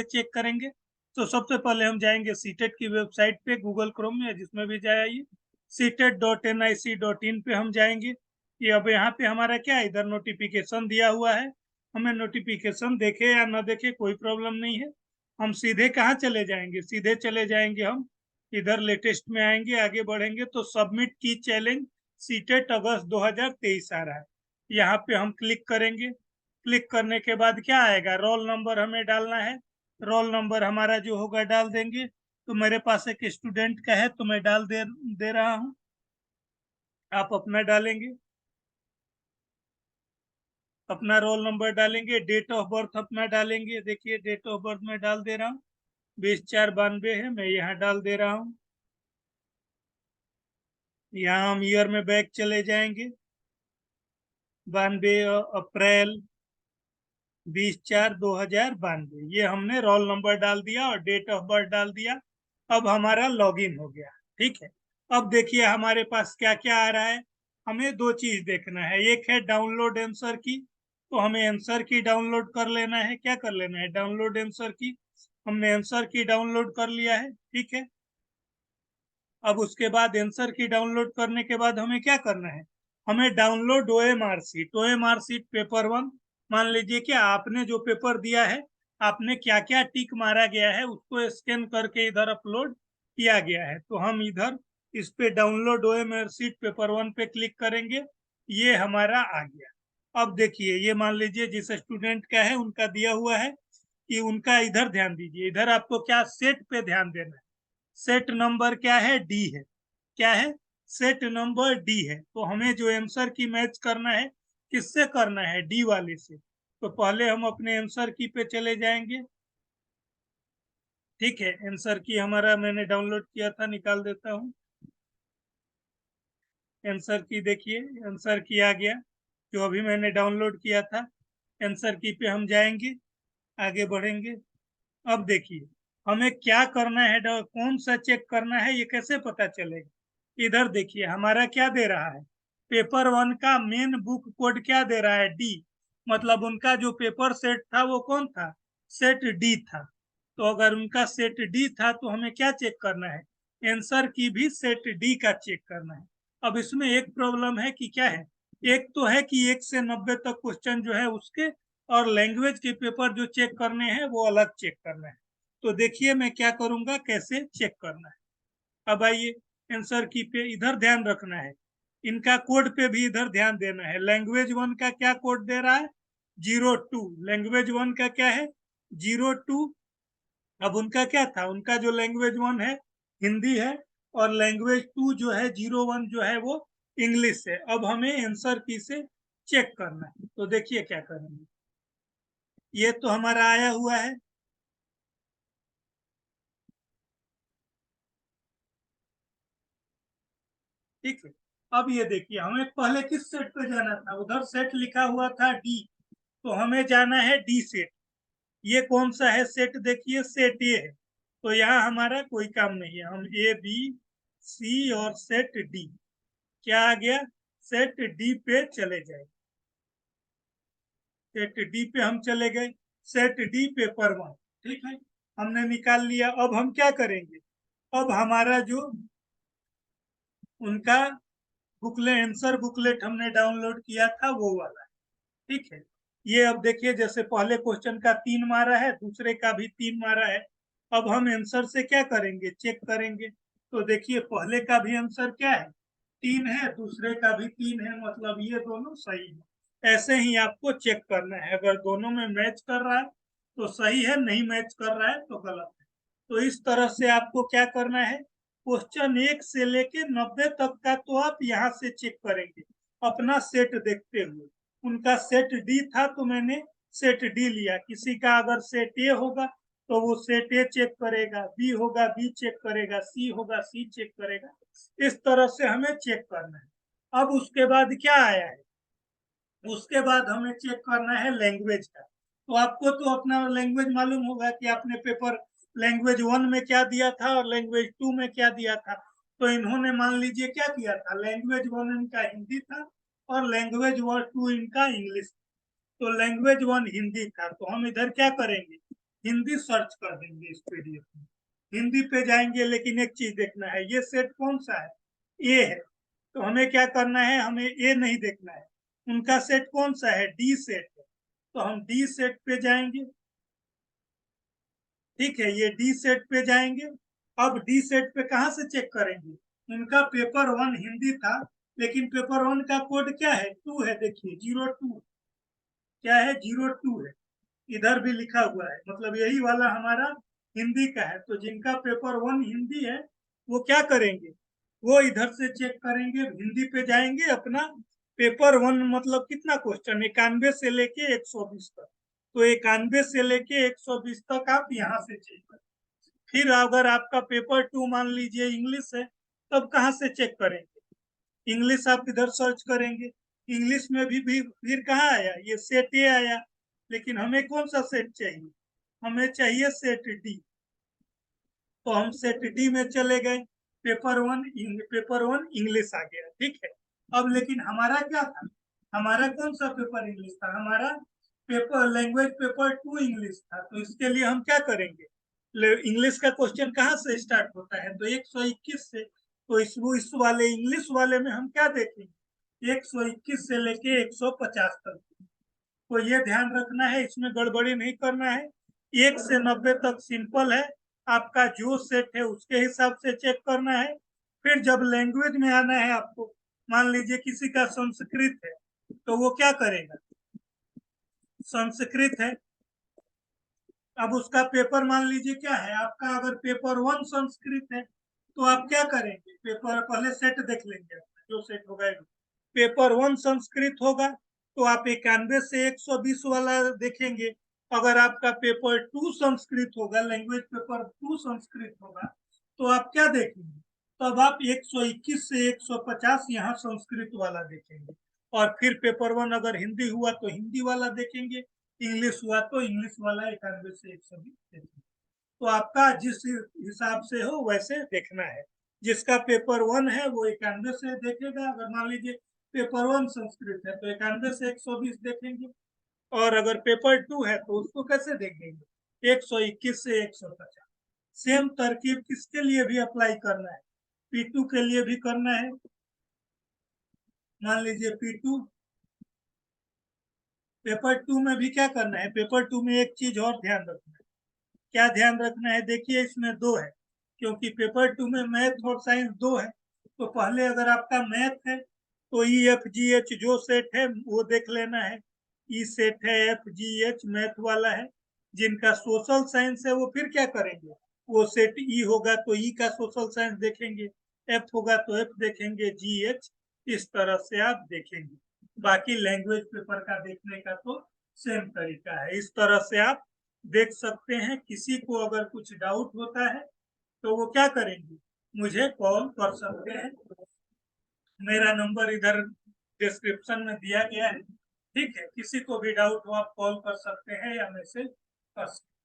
Check करेंगे। तो सबसे पहले हम जाएंगे सीटेट की वेबसाइट पे, गूगल क्रोम में जिसमें भी जाइए, CTET.nic.in पे हम जाएंगे। ये अब यहाँ पे हमारा क्या है, इधर नोटिफिकेशन दिया हुआ है। हमें नोटिफिकेशन देखे या ना देखे कोई प्रॉब्लम नहीं है। हम सीधे कहाँ चले जाएंगे, सीधे चले जाएंगे हम इधर लेटेस्ट में आएंगे, आगे बढ़ेंगे तो सबमिट की चैलेंज सीटेट अगस्त 2023 आ रहा है। यहाँ पे हम क्लिक करेंगे। क्लिक करने के बाद क्या आएगा, रोल नंबर हमें डालना है। रोल नंबर हमारा जो होगा डाल देंगे। तो मेरे पास एक स्टूडेंट का है तो मैं डाल दे रहा हूँ, आप अपना डालेंगे। अपना रोल नंबर डालेंगे, डेट ऑफ बर्थ अपना डालेंगे। देखिए डेट ऑफ बर्थ में डाल दे रहा हूँ, 20/4/92 है, मैं यहाँ डाल दे रहा हूँ। यहाँ हम ईयर में बैक चले जाएंगे, 92 अप्रैल 20/4/2092। ये हमने रोल नंबर डाल दिया और डेट ऑफ बर्थ डाल दिया। अब हमारा लॉगिन हो गया, ठीक है। अब देखिए हमारे पास क्या क्या आ रहा है। हमें दो चीज देखना है, एक है डाउनलोड आंसर की, तो हमें आंसर की डाउनलोड कर लेना है। क्या कर लेना है, डाउनलोड आंसर की। हमने आंसर की डाउनलोड कर लिया है, ठीक है। अब उसके बाद आंसर की डाउनलोड करने के बाद हमें क्या करना है, हमें download OMR sheet, OMR sheet paper 1। मान लीजिए कि आपने जो पेपर दिया है, आपने क्या क्या टिक मारा गया है उसको स्कैन करके इधर अपलोड किया गया है। तो हम इधर इस पे डाउनलोड OMR शीट पेपर 1 पे क्लिक करेंगे, ये हमारा आ गया। अब देखिए ये मान लीजिए जिस स्टूडेंट का है उनका दिया हुआ है कि उनका, इधर ध्यान दीजिए, इधर आपको क्या सेट पे ध्यान देना है। सेट नंबर क्या है, डी है। क्या है, सेट नंबर डी है। तो हमें जो आंसर की मैच करना है, किससे करना है, डी वाले से। तो पहले हम अपने आंसर की पे चले जाएंगे, ठीक है। आंसर की हमारा मैंने डाउनलोड किया था, निकाल देता हूँ। आंसर की देखिए, आंसर की आ गया जो अभी मैंने डाउनलोड किया था। आंसर की पे हम जाएंगे, आगे बढ़ेंगे। अब देखिए हमें क्या करना है, कौन सा चेक करना है, ये कैसे पता चलेगा। इधर देखिए हमारा क्या दे रहा है, पेपर 1 का मेन बुक कोड क्या दे रहा है, डी। मतलब उनका जो पेपर सेट था वो कौन था, सेट डी था। तो अगर उनका सेट डी था तो हमें क्या चेक करना है, आंसर की भी सेट डी का चेक करना है। अब इसमें एक प्रॉब्लम है कि क्या है, एक तो है कि 1 से 90 तक क्वेश्चन जो है उसके, और लैंग्वेज के पेपर जो चेक करने हैं वो अलग चेक करना है। तो देखिए मैं क्या करूंगा, कैसे चेक करना है। अब आइए आंसर की पे इधर ध्यान रखना है, इनका कोड पे भी इधर ध्यान देना है। लैंग्वेज 1 का क्या कोड दे रहा है, 02। लैंग्वेज 1 का क्या है, 02। अब उनका क्या था, उनका जो लैंग्वेज 1 है हिंदी है, और लैंग्वेज 2 जो है 01 जो है वो इंग्लिश है। अब हमें आंसर की से चेक करना है, तो देखिए क्या करेंगे। ये तो हमारा आया हुआ है, ठीक है। अब ये देखिए हमें पहले किस सेट पे जाना था, उधर सेट लिखा हुआ था डी, तो हमें जाना है डी सेट। ये कौन सा है सेट, देखिए सेट ए है। तो यहाँ हमारा कोई काम नहीं है, हम A B C और सेट डी, क्या आ गया, सेट डी पे चले जाए। सेट डी पे हम चले गए, सेट डी पेपर 1, ठीक है, हमने निकाल लिया। अब हम क्या करेंगे, अब हमारा जो उनका बुकलेट, आंसर बुकलेट हमने डाउनलोड किया था वो वाला, ठीक है। ये अब देखिए जैसे पहले क्वेश्चन का 3 मारा है, दूसरे का भी 3 मारा है। अब हम आंसर से क्या करेंगे, चेक करेंगे। तो देखिए पहले का भी आंसर क्या है, 3 है, दूसरे का भी 3 है, मतलब ये दोनों सही है। ऐसे ही आपको चेक करना है, अगर दोनों में मैच कर रहा है तो सही है, नहीं मैच कर रहा है तो गलत है। तो इस तरह से आपको क्या करना है, क्वेश्चन 1 से लेके 90 तक का तो आप यहाँ से चेक करेंगे अपना सेट देखते हुए। उनका सेट डी था तो मैंने सेट डी लिया, किसी का अगर सेट ए होगा तो वो सेट ए चेक करेगा, बी होगा बी चेक करेगा, सी होगा सी चेक करेगा। इस तरह से हमें चेक करना है। अब उसके बाद क्या आया है, उसके बाद हमें चेक करना है लैंग्वेज का। तो आपको तो अपना लैंग्वेज मालूम होगा कि आपने पेपर लैंग्वेज 1 में क्या दिया था और लैंग्वेज 2 में क्या दिया था। तो इन्होंने मान लीजिए क्या किया था, लैंग्वेज 1 इनका हिंदी था और लैंग्वेज 2 इनका इंग्लिश। तो लैंग्वेज 1 हिंदी था, तो हम इधर क्या करेंगे, हिंदी सर्च कर देंगे इस पीडीएफ में, हिंदी पे जाएंगे। लेकिन एक चीज देखना है, ये सेट कौन सा है, ए है, तो हमें क्या करना है, हमें ए नहीं देखना है। उनका सेट कौन सा है, डी सेट है, तो हम डी सेट पे जाएंगे। ठीक है, ये डी सेट पे जाएंगे। अब डी सेट पे कहाँ से चेक करेंगे, उनका पेपर 1 हिंदी था, लेकिन पेपर 1 का कोड क्या है, 2 है, देखिए 02, क्या है, 02 है, इधर भी लिखा हुआ है, मतलब यही वाला हमारा हिंदी का है। तो जिनका पेपर 1 हिंदी है वो क्या करेंगे, वो इधर से चेक करेंगे, हिंदी पे जाएंगे, अपना पेपर 1 मतलब कितना क्वेश्चन, 91 से लेके 120 तक, तो 91 से लेके 120 तक आप यहाँ से चेक करें। फिर अगर आपका पेपर 2 मान लीजिए इंग्लिश है, तब कहाँ से चेक करेंगे, इंग्लिश आप इधर सर्च करेंगे, इंग्लिश में भी फिर कहाँ आया, ये सेट ए आया, लेकिन हमें कौन सा सेट चाहिए, हमें चाहिए सेट डी, तो हम सेट डी में चले गए, पेपर 1 इंग्लिश आ गया। ठीक है, अब लेकिन हमारा क्या था, हमारा कौन सा पेपर इंग्लिश था, हमारा पेपर लैंग्वेज पेपर 2 इंग्लिश था, तो इसके लिए हम क्या करेंगे, इंग्लिश का क्वेश्चन कहाँ से स्टार्ट होता है, तो 121 से, तो इस वाले इंग्लिश वाले में हम क्या देखेंगे, 121 से लेके 150 तक, तो ये ध्यान रखना है, इसमें गड़बड़ी नहीं करना है। 1 से 90 तक सिंपल है, आपका जो सेट है उसके हिसाब से चेक करना है। फिर जब लैंग्वेज में आना है आपको, मान लीजिए किसी का संस्कृत है, तो वो क्या करेगा, संस्कृत है, अब उसका पेपर मान लीजिए क्या है आपका, अगर पेपर 1 संस्कृत है, तो आप क्या करेंगे, पेपर पहले सेट देख लेंगे, जो सेट होगा, पेपर 1 संस्कृत होगा, तो आप 91 से 120 वाला देखेंगे। अगर आपका पेपर 2 संस्कृत होगा, लैंग्वेज पेपर 2 संस्कृत होगा, तो आप क्या देखेंगे, तब आप 121 से 150 यहाँ संस्कृत वाला देखेंगे, और फिर पेपर 1 अगर हिंदी हुआ तो हिंदी वाला देखेंगे, इंग्लिश हुआ तो इंग्लिश वाला 91 से 120 देखेंगे। तो आपका जिस हिसाब से हो वैसे देखना है, जिसका पेपर 1 है वो 91 से देखेगा, अगर मान लीजिए पेपर 1 संस्कृत है तो 91 से 120 देखेंगे, और अगर पेपर 2 है तो उसको कैसे देखेंगे, 121 से 150। सेम तरकीब किसके लिए भी अप्लाई करना है, P2 के लिए भी करना है। मान लीजिए P2 पेपर 2 में भी क्या करना है, पेपर 2 में एक चीज और ध्यान रखना है, क्या ध्यान रखना है, देखिए इसमें 2 है, क्योंकि पेपर 2 में मैथ और साइंस 2 है, तो पहले अगर आपका मैथ है तो EFGH जो सेट है वो देख लेना है, ई सेट है, FGH मैथ वाला है। जिनका सोशल साइंस है वो फिर क्या करेंगे, वो सेट ई होगा तो ई का सोशल साइंस देखेंगे, एफ होगा तो एफ देखेंगे, GH, इस तरह से आप देखेंगे। बाकी लैंग्वेज पेपर का देखने का तो सेम तरीका है, इस तरह से आप देख सकते हैं। किसी को अगर कुछ डाउट होता है तो वो क्या करेंगे, मुझे कॉल कर सकते हैं, मेरा नंबर इधर डिस्क्रिप्शन में दिया गया है। ठीक है, किसी को भी डाउट हो आप कॉल कर सकते हैं या मैसेज कर सकते हैं।